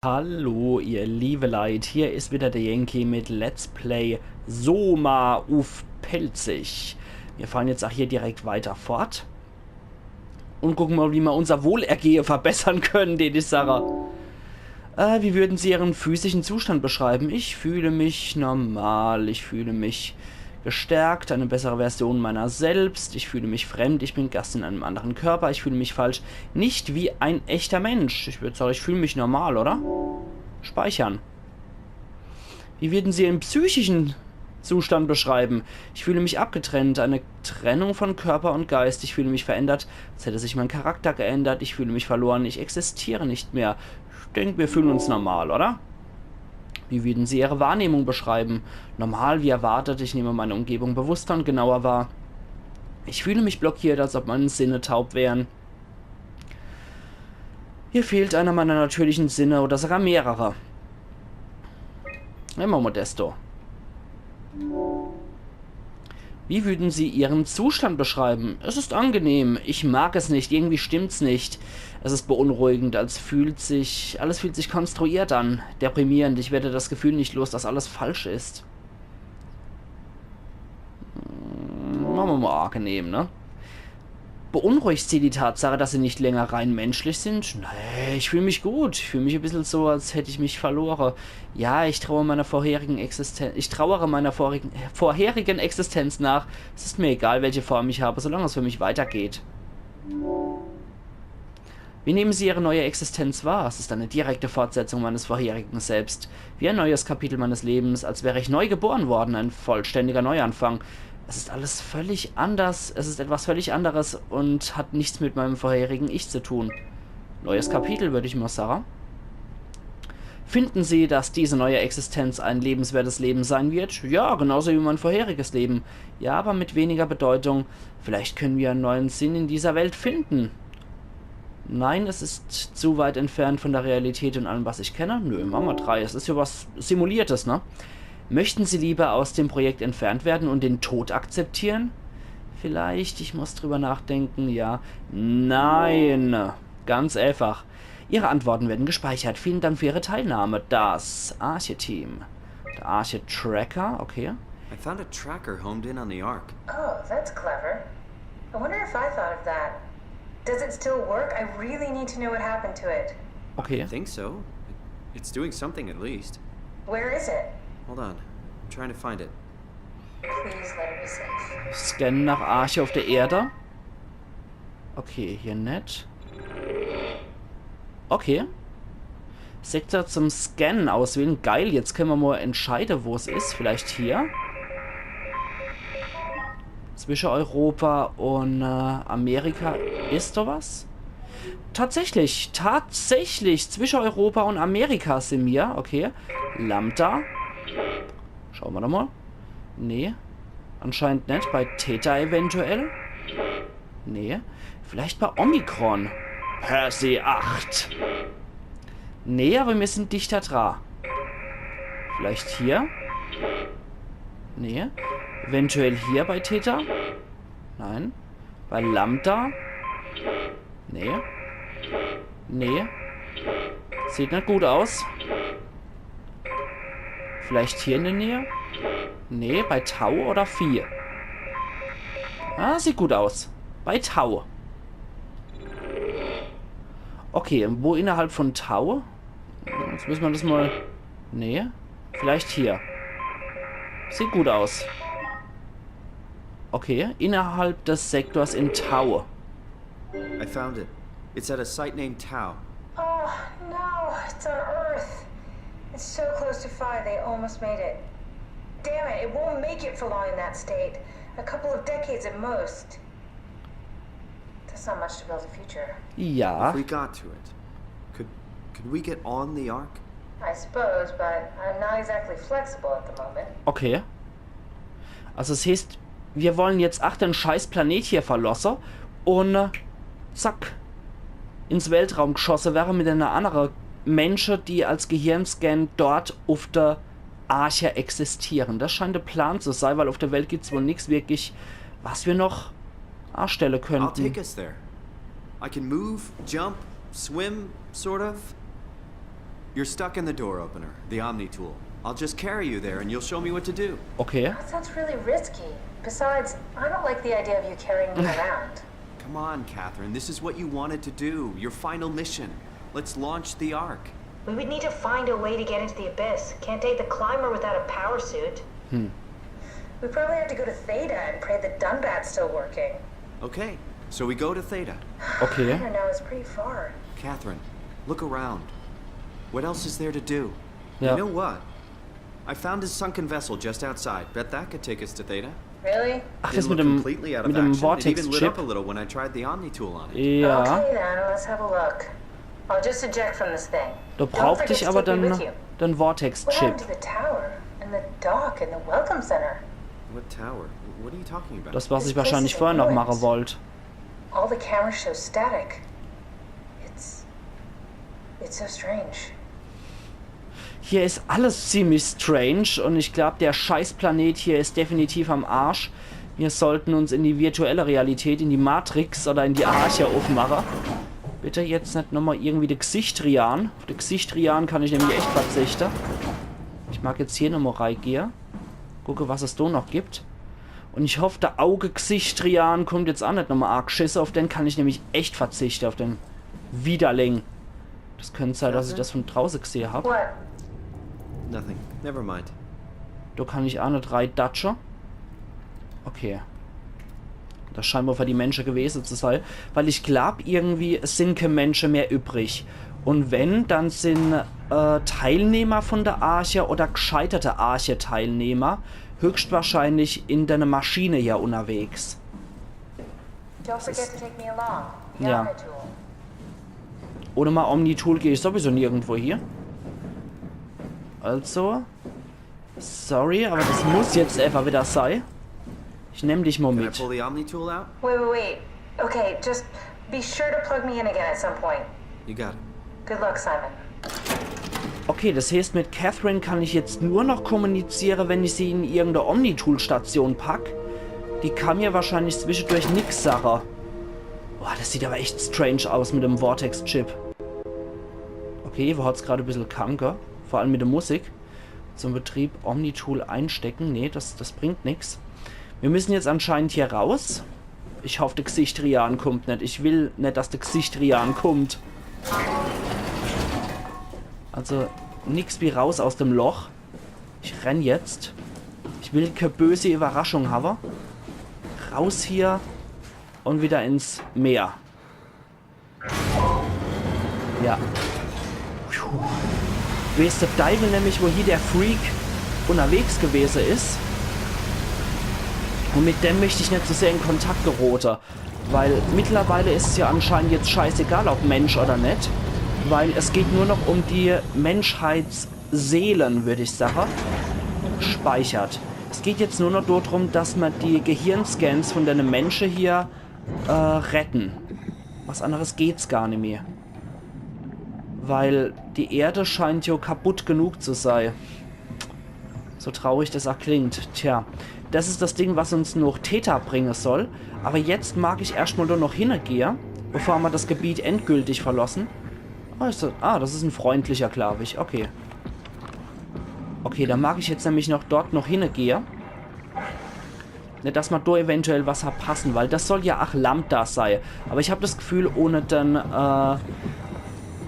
Hallo ihr liebe Leid, hier ist wieder der Yankee mit Let's Play Soma uf Pelzig. Wir fahren jetzt auch hier direkt weiter fort und gucken mal, wie wir unser Wohlergehen verbessern können, die Sache. Wie würden Sie Ihren physischen Zustand beschreiben? Ich fühle mich normal, ich fühle mich gestärkt, eine bessere Version meiner selbst, ich fühle mich fremd, ich bin Gast in einem anderen Körper, ich fühle mich falsch, nicht wie ein echter Mensch. Ich würde sagen, ich fühle mich normal, oder? Speichern. Wie würden Sie Ihren psychischen Zustand beschreiben? Ich fühle mich abgetrennt, eine Trennung von Körper und Geist. Ich fühle mich verändert, als hätte sich mein Charakter geändert. Ich fühle mich verloren, ich existiere nicht mehr. Ich denke, wir fühlen uns normal, oder? Wie würden Sie Ihre Wahrnehmung beschreiben? Normal, wie erwartet, ich nehme meine Umgebung bewusster und genauer wahr. Ich fühle mich blockiert, als ob meine Sinne taub wären. Hier fehlt einer meiner natürlichen Sinne oder sogar mehrere. Immer Modesto. Wie würden Sie Ihren Zustand beschreiben? Es ist angenehm. Ich mag es nicht. Irgendwie stimmt's nicht. Es ist beunruhigend. Alles fühlt sich konstruiert an. Deprimierend. Ich werde das Gefühl nicht los, dass alles falsch ist. Machen wir mal angenehm, ne? Beunruhigt Sie die Tatsache, dass Sie nicht länger rein menschlich sind? Nee, ich fühle mich gut. Ich fühle mich ein bisschen so, als hätte ich mich verloren. Ja, ich trauere meiner vorherigen Existenz nach. Es ist mir egal, welche Form ich habe, solange es für mich weitergeht. Wie nehmen Sie Ihre neue Existenz wahr? Es ist eine direkte Fortsetzung meines vorherigen Selbst. Wie ein neues Kapitel meines Lebens, als wäre ich neu geboren worden, ein vollständiger Neuanfang. Es ist alles völlig anders, es ist etwas völlig anderes und hat nichts mit meinem vorherigen Ich zu tun. Neues Kapitel, würde ich mal sagen. Finden Sie, dass diese neue Existenz ein lebenswertes Leben sein wird? Ja, genauso wie mein vorheriges Leben. Ja, aber mit weniger Bedeutung. Vielleicht können wir einen neuen Sinn in dieser Welt finden. Nein, es ist zu weit entfernt von der Realität und allem, was ich kenne. Nö, Mama 3, es ist ja was Simuliertes, ne? Möchten Sie lieber aus dem Projekt entfernt werden und den Tod akzeptieren? Vielleicht, ich muss drüber nachdenken, ja. Nein, ganz einfach. Ihre Antworten werden gespeichert. Vielen Dank für Ihre Teilnahme. Das Arche-Team. Der Arche-Tracker, okay. I found a tracker homed in on the Ark. Oh, that's clever. I wonder if I thought of that. Does it still work? I really need to know what happened to it. Okay. I think so. It's doing something at least. Where is it? Hold on. I'm trying to find it. Please let it be safe. Scannen nach Arche auf der Erde. Okay, hier nett. Okay. Sektor zum Scannen auswählen. Geil, jetzt können wir mal entscheiden, wo es ist. Vielleicht hier. Zwischen Europa und Amerika ist da was? Tatsächlich, zwischen Europa und Amerika sind wir. Okay. Lambda. Schauen wir doch mal. Nee. Anscheinend nicht. Bei Theta eventuell. Nee. Vielleicht bei Omikron. Percy 8. Nee, aber wir sind dichter dran. Vielleicht hier. Nee. Eventuell hier bei Theta. Nein. Bei Lambda. Nee. Nee. Sieht nicht gut aus. Vielleicht hier in der Nähe? Nee, bei Tau oder 4. Ah, sieht gut aus. Bei Tau. Okay, wo innerhalb von Tau? Jetzt müssen wir das mal... Nee. Vielleicht hier. Sieht gut aus. Okay, innerhalb des Sektors in Tau. I found it. It's at a site named Tau. Oh, no, it's on Earth. It's so close to 5, they almost made it. Damn it won't make it for long in that state. A couple of decades at most. That's not much to build a future. Ja. If we got to it, could we get on the Ark? I suppose, but I'm not exactly flexible at the moment. Okay. Also es heißt, wir wollen jetzt den scheiß Planet hier verlassen und zack, ins Weltraum geschossen wäre mit einer anderen Menschen, die als Gehirnscan dort auf der Arche existieren. Das scheint der Plan zu sein, weil auf der Welt gibt es wohl nichts wirklich, was wir noch anstellen I'll könnten. take us there. I can move, jump, swim, sort of. You're stuck in the door opener, the Omni tool. I'll just carry you there and you'll show me what to do. Okay. That sounds really risky. Besides, I don't like the idea of you carrying me around. Come on, Catherine. This is what you wanted to do. Your final mission. Let's launch the Ark. We would need to find a way to get into the Abyss. Can't take the climber without a power suit. We probably have to go to Theta and pray that Dunbat's still working. Okay, so we go to Theta. I Okay. don't know, it's pretty far. Catherine, look around. What else is there to do? Ja. You know what? I found a sunken vessel just outside. Bet that could take us to Theta. Really? Ach, das Didn't mit look dem, completely out of mit dem action. It even lit up a Vortex-Chip. little when I tried the Omni tool on it. Ja. Okay then, let's have a look. I'll just eject from this thing. Da Don't brauchte forget ich to aber take me dann with you. den What Vortex-Chip. happened to the tower and the dock and the welcome center? What tower? What are you talking about? Das, was This ich place wahrscheinlich is in vorher noch ruins. machen wollte. All the cameras show static. It's so strange. Hier ist alles ziemlich strange und ich glaube, der Scheißplanet hier ist definitiv am Arsch. Wir sollten uns in die virtuelle Realität, in die Matrix oder in die Arche aufmachen. Bitte jetzt nicht nochmal irgendwie die Gesichtrian. Auf die Gesichtrian kann ich nämlich echt verzichten. Ich mag jetzt hier nochmal reingehen. Gucke, was es da noch gibt. Und ich hoffe, der Auge-Gesichtrian kommt jetzt auch nicht nochmal arg Schisse. Auf den kann ich nämlich echt verzichten. Auf den Widerling. Das könnte sein, dass ich das von draußen gesehen habe. What? Nothing. Never mind. Da kann ich auch nicht rein datschen. Okay. Das scheint wohl für die Menschen gewesen zu sein. Weil ich glaube, irgendwie es sind keine Menschen mehr übrig. Und wenn, dann sind Teilnehmer von der Arche oder gescheiterte Arche-Teilnehmer höchstwahrscheinlich in der Maschine hier unterwegs. Don't forget to take me along. The Ja. Omni tool. Ohne mal Omni-Tool gehe ich sowieso nirgendwo hier. Also. Sorry, aber das muss jetzt einfach wieder sein. Ich nehme dich mal Can I mit. pull the Omni tool out? Wait. Okay, just be sure to plug me in again at some point. You got it. Good luck, Simon. Okay, das heißt, mit Catherine kann ich jetzt nur noch kommunizieren, wenn ich sie in irgendeine Omni-Tool-Station pack. Die kann mir wahrscheinlich zwischendurch nix sagen. Boah, das sieht aber echt strange aus mit dem Vortex-Chip. Okay, wo hat's gerade ein bisschen kanker. Vor allem mit der Musik. Zum Betrieb Omni-Tool einstecken. Nee, das bringt nichts. Wir müssen jetzt anscheinend hier raus. Ich hoffe, der Gesichtrian kommt nicht. Ich will nicht, dass der Gesichtrian kommt. Also, nix wie raus aus dem Loch. Ich renn jetzt. Ich will keine böse Überraschung haben. Raus hier und wieder ins Meer. Ja. Puh. Weiß der Teufel nämlich, wo hier der Freak unterwegs gewesen ist. Und mit dem möchte ich nicht so sehr in Kontakt geraten. Weil mittlerweile ist es ja anscheinend jetzt scheißegal, ob Mensch oder nicht. Weil es geht nur noch um die Menschheitsseelen, würde ich sagen, speichert. Es geht jetzt nur noch darum, dass man die Gehirnscans von den Menschen hier retten. Was anderes geht's gar nicht mehr. Weil die Erde scheint ja kaputt genug zu sein. So traurig das auch klingt. Tja, das ist das Ding, was uns noch Theta bringen soll. Aber jetzt mag ich erstmal nur noch hingehen, bevor wir das Gebiet endgültig verlassen. Das ist ein freundlicher, glaube ich. Okay. Okay, dann mag ich jetzt nämlich noch dort noch hingehen. Nicht, dass wir da eventuell was verpassen, weil das soll ja auch Lambda sein. Aber ich habe das Gefühl, ohne den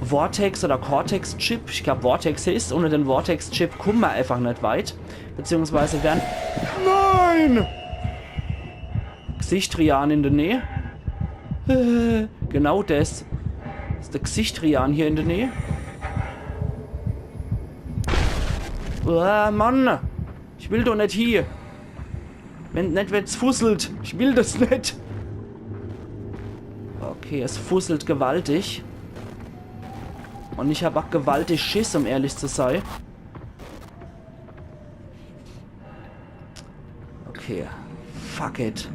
Vortex oder Cortex-Chip, ich glaube Vortex ist, ohne den Vortex-Chip kommen wir einfach nicht weit. Beziehungsweise werden... Nein! Gesichtrian in der Nähe. Genau das. Das ist der Gesichtrian hier in der Nähe. Mann! Ich will doch nicht hier. Wenn nicht, wird's fusselt. Ich will das nicht. Okay, es fusselt gewaltig. Und ich habe auch gewaltig Schiss, um ehrlich zu sein. Okay. Fuck it.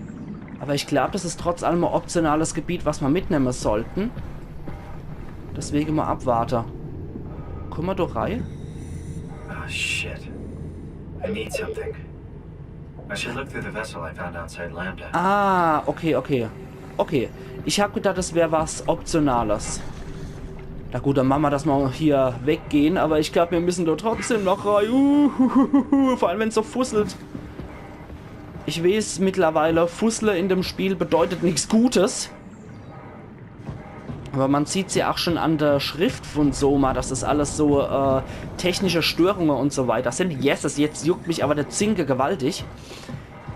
Aber ich glaube, das ist trotz allem ein optionales Gebiet, was wir mitnehmen sollten. Deswegen mal abwarten. Kommen wir doch rein? Oh, shit. I need something. I should look through the vessel I found outside Lambda. Okay. Okay. Ich habe gedacht, das wäre was Optionales. Na gut, dann machen wir das mal hier weggehen, aber ich glaube, wir müssen da trotzdem noch rein. Vor allem, wenn es so fusselt. Ich weiß mittlerweile, Fussle in dem Spiel bedeutet nichts Gutes. Aber man sieht es ja auch schon an der Schrift von Soma, dass das alles so technische Störungen und so weiter sind. Yes, jetzt juckt mich aber der Zinke gewaltig.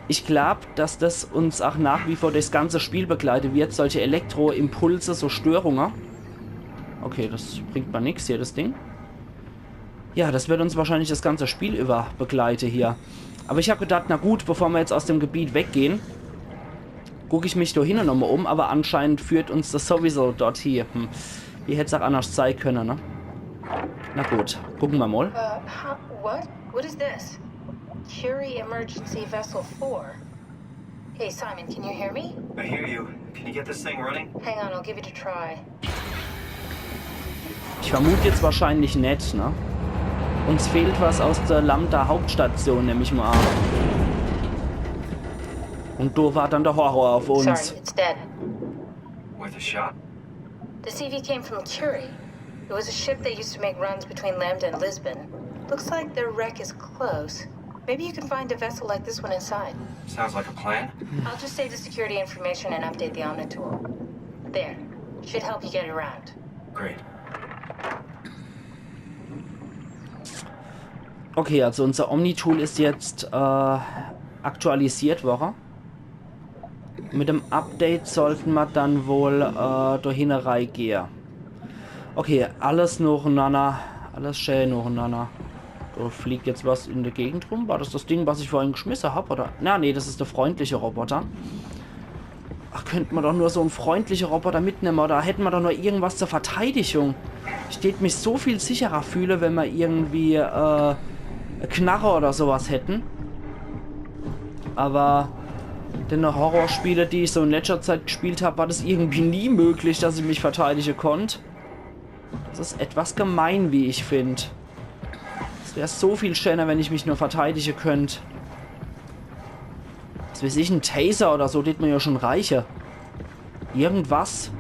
Ich glaube, dass das uns auch nach wie vor das ganze Spiel begleiten wird. Solche Elektroimpulse, so Störungen. Okay, das bringt mal nichts hier, das Ding. Ja, das wird uns wahrscheinlich das ganze Spiel über begleiten hier. Aber ich habe gedacht, na gut, bevor wir jetzt aus dem Gebiet weggehen, gucke ich mich da hinten nochmal um. Aber anscheinend führt uns das sowieso dort hier. Wie hätte es auch anders sein können, ne? Na gut, gucken wir mal. What? What is this? Curie Emergency Vessel 4. Hey, Simon, can you hear me? I hear you. Can you get this thing running? Hang on, I'll give it a try. Ich vermute jetzt wahrscheinlich nicht, ne? Uns fehlt was aus der Lambda-Hauptstation, nämlich mal. Und da war dann der Horror auf uns. Sorry, it's dead. Worth a shot? The CV came from Curie. It was a ship that used to make runs between Lambda and Lisbon. Looks like their wreck is close. Maybe you can find a vessel like this one inside. Sounds like a plan. I'll just save the security information and update the Omnitool. There. Should help you get around. Great. Okay, also unser Omnitool ist jetzt aktualisiert worden. Mit dem Update sollten wir dann wohl dahin reingehen. Okay, alles nacheinander. Alles schön nacheinander. Da fliegt jetzt was in der Gegend rum. War das Ding, was ich vorhin geschmissen habe? Oder? Na, nee, das ist der freundliche Roboter. Ach, könnte man doch nur so einen freundlichen Roboter mitnehmen. Oder hätten wir doch nur irgendwas zur Verteidigung. Ich würde mich so viel sicherer fühlen, wenn wir irgendwie eine Knarre oder sowas hätten. Aber in den Horrorspiele, die ich so in letzter Zeit gespielt habe, war das irgendwie nie möglich, dass ich mich verteidigen konnte. Das ist etwas gemein, wie ich finde. Es wäre so viel schöner, wenn ich mich nur verteidigen könnte. Was weiß ich, ein Taser oder so, das mir ja schon reiche. Irgendwas.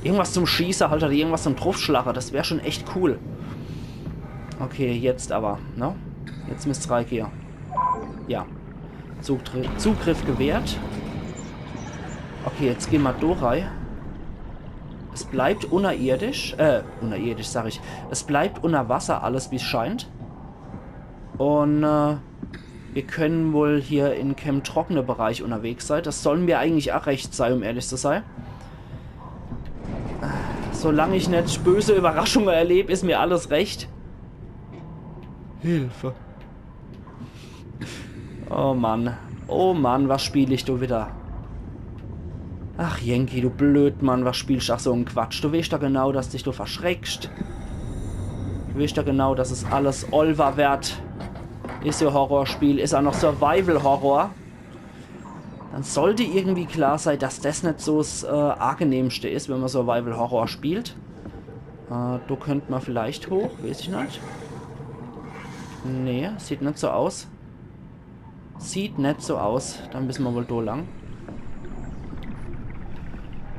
Irgendwas zum Schießen halt, oder irgendwas zum Draufschlagen, das wäre schon echt cool. Okay, jetzt aber, ne? Jetzt müsste es reingehen. Ja. Zugriff gewährt. Okay, jetzt gehen wir da rein. Es bleibt unterirdisch. Unterirdisch sag ich. Es bleibt unter Wasser alles, wie es scheint. Und wir können wohl hier in Camp trockene Bereich unterwegs sein. Das sollen wir eigentlich auch recht sein, um ehrlich zu sein. Solange ich nicht böse Überraschungen erlebe, ist mir alles recht. Hilfe. Oh Mann, was spiele ich da wieder? Ach Yankee, du blöd Mann, was spielst du? Ach so ein Quatsch. Du weißt doch genau, dass dich du verschreckst. Du weißt doch genau, dass es alles Olver wert. Ist ja Horrorspiel, ist auch noch Survival-Horror. Dann sollte irgendwie klar sein, dass das nicht so das angenehmste ist, wenn man Survival-Horror spielt. Da könnte man vielleicht hoch, weiß ich nicht. Nee, sieht nicht so aus. Sieht nicht so aus. Dann müssen wir wohl da lang.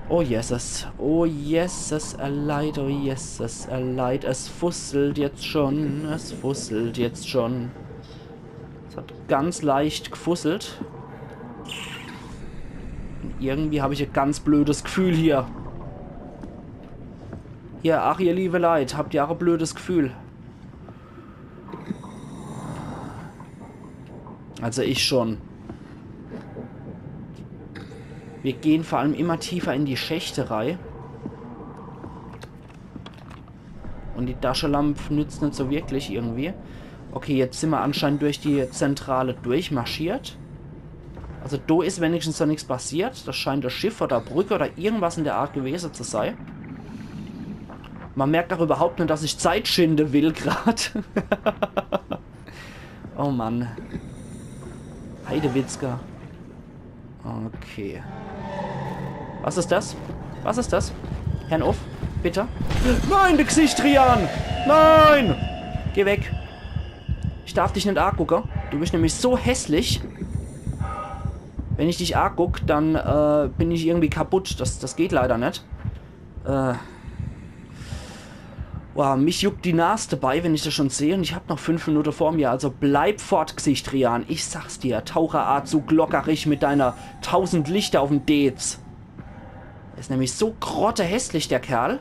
Oh Jesus. Oh Jesus, erleid. Oh Jesus, erleid. Es fusselt jetzt schon. Es fusselt jetzt schon. Es hat ganz leicht gefusselt. Und irgendwie habe ich ein ganz blödes Gefühl hier. Hier, ach ihr liebe Leid, habt ihr auch ein blödes Gefühl? Also ich schon. Wir gehen vor allem immer tiefer in die Schächterei. Und die Taschenlampe nützt nicht so wirklich irgendwie. Okay, jetzt sind wir anscheinend durch die Zentrale durchmarschiert. Also da ist wenigstens noch nichts passiert. Das scheint ein Schiff oder Brücke oder irgendwas in der Art gewesen zu sein. Man merkt auch überhaupt nicht, dass ich Zeit schinden will gerade. Oh Mann. Heidewitzka. Okay. Was ist das? Was ist das? Herrn Off, bitte. Nein, der Gesichtrian! Nein! Geh weg. Ich darf dich nicht angucken. Du bist nämlich so hässlich. Wenn ich dich angucke, dann bin ich irgendwie kaputt. Das geht leider nicht. Wow, mich juckt die Nase dabei, wenn ich das schon sehe. Und ich habe noch 5 Minuten vor mir. Also bleib fort, Gesichtrian. Ich sag's dir. Taucherart so glockerig mit deiner 1000 Lichter auf dem Dez. Er ist nämlich so grottehässlich, der Kerl,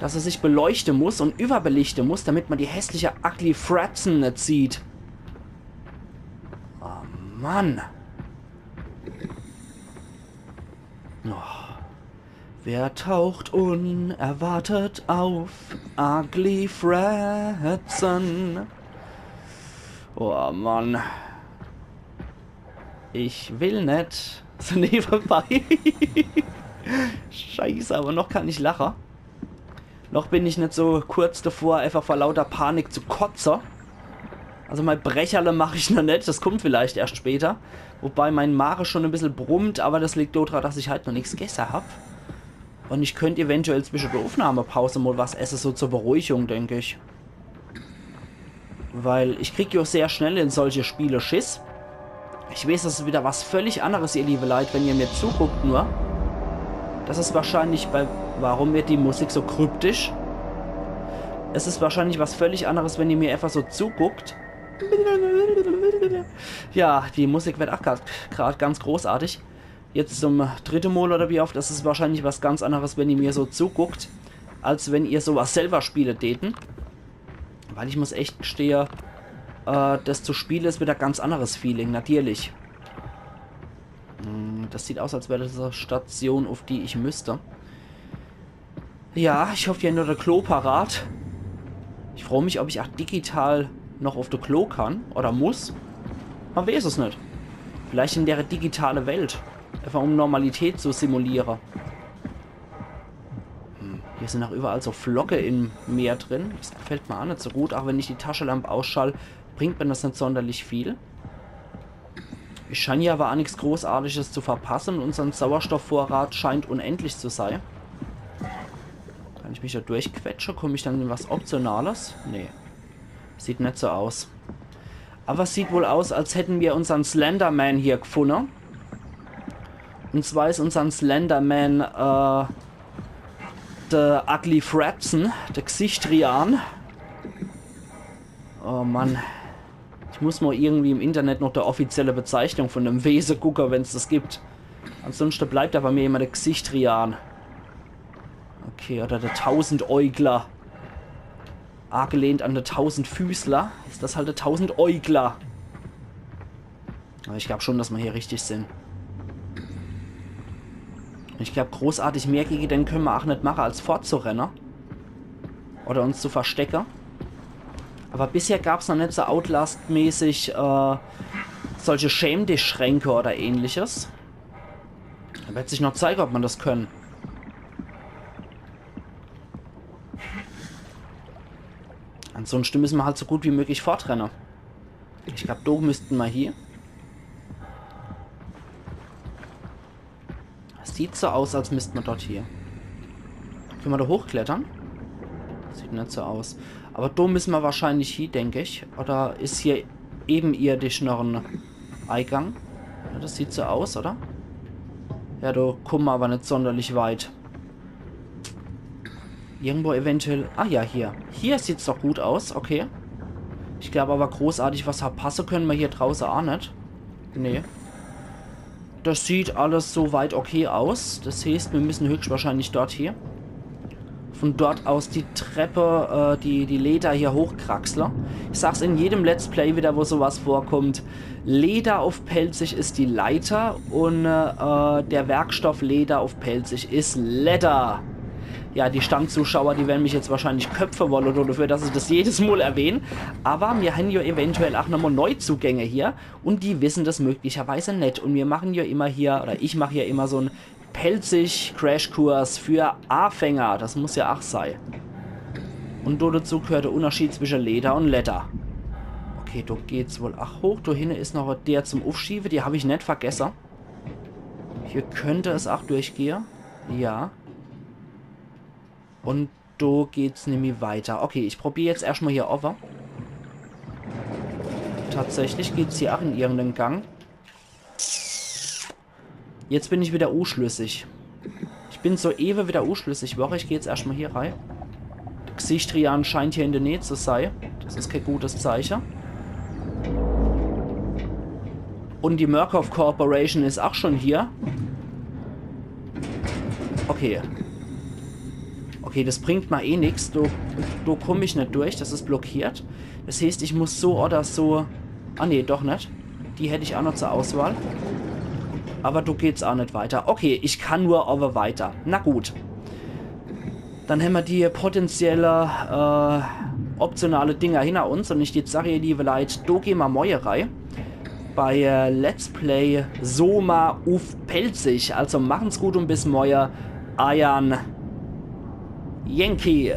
dass er sich beleuchten muss und überbelichten muss, damit man die hässliche Ugly Fratzen nicht sieht. Oh, Mann. Oh. Wer taucht unerwartet auf? Ugly Fratzen. Oh, Mann. Ich will nicht. So, nee, vorbei. Scheiße, aber noch kann ich lachen. Noch bin ich nicht so kurz davor, einfach vor lauter Panik zu kotzen. Also mein Brecherle mache ich noch nicht. Das kommt vielleicht erst später. Wobei mein Magen schon ein bisschen brummt, aber das liegt daran, dass ich halt noch nichts gegessen habe. Und ich könnte eventuell zwischen der Aufnahmepause mal was essen, so zur Beruhigung, denke ich. Weil ich kriege ja sehr schnell in solche Spiele Schiss. Ich weiß, das ist wieder was völlig anderes, ihr liebe Leute, wenn ihr mir zuguckt nur. Das ist wahrscheinlich bei... Warum wird die Musik so kryptisch? Es ist wahrscheinlich was völlig anderes, wenn ihr mir einfach so zuguckt. Ja, die Musik wird auch gerade ganz großartig. Jetzt zum 3. Mal oder wie oft. Das ist wahrscheinlich was ganz anderes, wenn ihr mir so zuguckt, als wenn ihr sowas selber spielt täten. Weil ich muss echt gestehen, das zu spielen ist wieder ein ganz anderes Feeling, natürlich. Das sieht aus, als wäre das eine Station, auf die ich müsste. Ja, ich hoffe, hier nur der Klo parat. Ich freue mich, ob ich auch digital noch auf der Klo kann oder muss. Man weiß es nicht. Vielleicht in der digitale Welt. Einfach um Normalität zu simulieren. Hier sind auch überall so Flocke im Meer drin. Das gefällt mir auch nicht so gut. Auch wenn ich die Taschenlampe ausschalte, bringt mir das nicht sonderlich viel. Ich scheine ja aber auch nichts Großartiges zu verpassen. Unser Sauerstoffvorrat scheint unendlich zu sein. Kann ich mich da durchquetschen? Komme ich dann in was Optionales? Nee. Sieht nicht so aus. Aber es sieht wohl aus, als hätten wir unseren Slenderman hier gefunden. Und zwar ist unseren Slenderman, der Ugly Fratzen, der Gesichtrian. Oh Mann. Ich muss mal irgendwie im Internet noch der offizielle Bezeichnung von dem Wesen gucken, wenn es das gibt. Ansonsten bleibt aber mir immer der Gesichtrian. Okay, oder der 1000-Äugler. Angelehnt an der 1000-Füßler. Ist das halt der 1000-Äugler. Aber ich glaube schon, dass wir hier richtig sind. Ich glaube, großartig mehr gegen den können wir auch nicht machen, als fortzurennen. Oder uns zu verstecken. Aber bisher gab es noch nicht so Outlast-mäßig solche Schäm-dich-Schränke oder ähnliches. Da wird sich noch zeigen, ob man das können. Ansonsten müssen wir halt so gut wie möglich fortrennen. Ich glaube, da müssten wir hier. Das sieht so aus, als müssten wir dort hier. Können wir da hochklettern? Sieht nicht so aus. Aber da müssen wir wahrscheinlich hier, denke ich. Oder ist hier ebenirdisch noch ein Eingang? Ja, das sieht so aus, oder? Ja, da kommen wir aber nicht sonderlich weit. Irgendwo eventuell... Ah ja, hier. Hier sieht es doch gut aus, okay. Ich glaube aber großartig was verpassen können wir hier draußen auch nicht. Nee. Das sieht alles soweit okay aus. Das heißt, wir müssen höchstwahrscheinlich dort hier. Von dort aus die Treppe, die Leder hier hochkraxeln. Ich sag's in jedem Let's Play wieder, wo sowas vorkommt. Leder auf pelzig ist die Leiter und der Werkstoff Leder auf pelzig ist Leder. Ja, die Stammzuschauer, die werden mich jetzt wahrscheinlich köpfen wollen oder dafür, dass ich das jedes Mal erwähne. Aber wir haben ja eventuell auch nochmal Neuzugänge hier und die wissen das möglicherweise nicht. Und wir machen ja immer hier, oder ich mache ja immer so einen Pelzig-Crashkurs für Anfänger. Das muss ja auch sein. Und dazu gehört der Unterschied zwischen Leder und Leder. Okay, da geht's wohl auch hoch. Da hinten ist noch der zum Aufschieben. Die habe ich nicht vergessen. Hier könnte es auch durchgehen. Ja. Und da geht's nämlich weiter. Okay, ich probiere jetzt erstmal hier over. Tatsächlich geht's hier auch in irgendeinen Gang. Jetzt bin ich wieder unschlüssig. Ich bin so ewig wieder unschlüssig. Woche, ich gehe jetzt erstmal hier rein. Gesichtri anscheinend hier in der Nähe zu sein. Das ist kein gutes Zeichen. Und die Murkoff Corporation ist auch schon hier. Okay. Okay, das bringt mal eh nichts. Du komme ich nicht durch. Das ist blockiert. Das heißt, ich muss so oder so... Ah, nee, doch nicht. Die hätte ich auch noch zur Auswahl. Aber du geht's auch nicht weiter. Okay, ich kann nur aber weiter. Na gut. Dann haben wir die potenzielle, optionale Dinger hinter uns. Und ich jetzt sage ihr, liebe Leute, do gehen wir Mäuerei. Bei Let's Play Soma uf Pelzig. Also machen's gut und bis morgen. Ayan Yankee.